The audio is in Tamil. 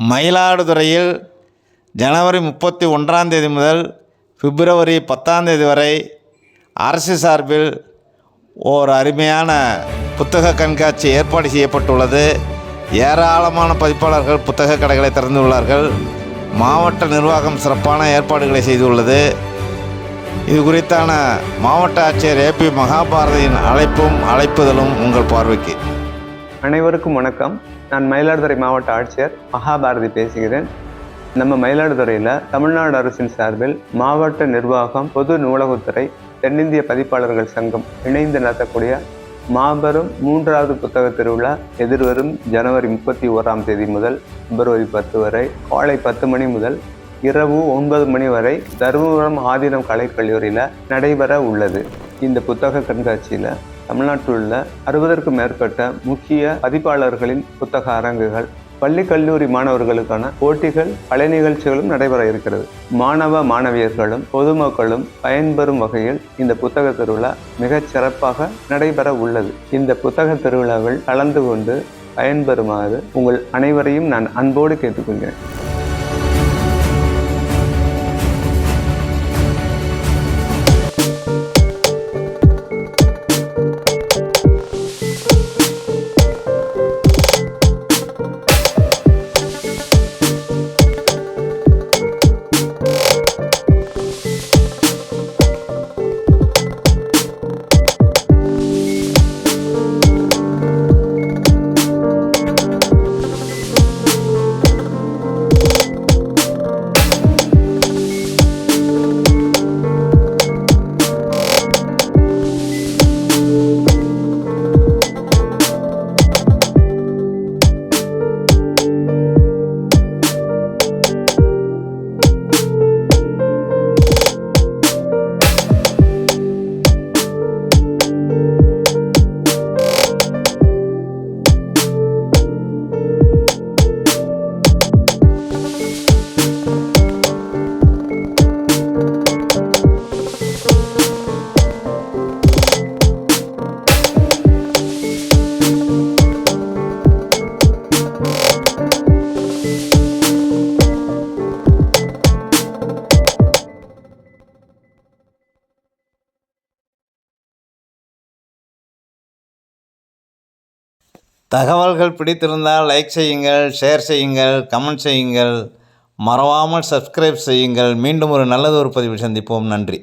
மயிலாடுதுறையில் ஜனவரி 31 முதல் பிப்ரவரி 10 வரை அரசு சார்பில் ஓர் அருமையான புத்தக கண்காட்சி ஏற்பாடு செய்யப்பட்டுள்ளது. ஏராளமான பதிப்பாளர்கள் புத்தக கடைகளை திறந்துள்ளார்கள். மாவட்ட நிர்வாகம் சிறப்பான ஏற்பாடுகளை செய்துள்ளது. இது குறித்தான மாவட்ட ஆட்சியர் ஏபி மகாபாரதியின் அழைப்புதலும் உங்கள் பார்வைக்கு. அனைவருக்கும் வணக்கம். நான் மயிலாடுதுறை மாவட்ட ஆட்சியர் மகாபாரதி பேசுகிறேன். நம்ம மயிலாடுதுறையில் தமிழ்நாடு அரசின் சார்பில் மாவட்ட நிர்வாகம், பொது நூலகத்துறை, தென்னிந்திய பதிப்பாளர்கள் சங்கம் இணைந்து நடத்தக்கூடிய மாபெரும் 3வது புத்தக திருவிழா எதிர்வரும் ஜனவரி 31 முதல் பிப்ரவரி 10 வரை காலை 10 மணி முதல் இரவு 9 மணி வரை தருமபுரம் ஆதீனம் கலைக்கல்லூரியில் நடைபெற உள்ளது. இந்த புத்தக கண்காட்சியில் தமிழ்நாட்டில் உள்ள 60க்கும் மேற்பட்ட முக்கிய பதிப்பாளர்களின் புத்தக அரங்குகள், பள்ளி கல்லூரி மாணவர்களுக்கான போட்டிகள், கலை நிகழ்ச்சிகளும் நடைபெற இருக்கிறது. மாணவ மாணவியர்களும் பொதுமக்களும் பயன்பெறும் வகையில் இந்த புத்தக திருவிழா மிகச் சிறப்பாக நடைபெற உள்ளது. இந்த புத்தக திருவிழாவில் கலந்து கொண்டு பயன்பெறுமாறு உங்கள் அனைவரையும் நான் அன்போடு கேட்டுக்கொள்கிறேன். தகவல்கள் பிடித்திருந்தால் லைக் செய்யுங்கள், ஷேர் செய்யுங்கள், கமெண்ட் செய்யுங்கள். மறவாமல் சப்ஸ்கிரைப் செய்யுங்கள். மீண்டும் ஒரு நல்லதொரு பதிவில் சந்திப்போம். நன்றி.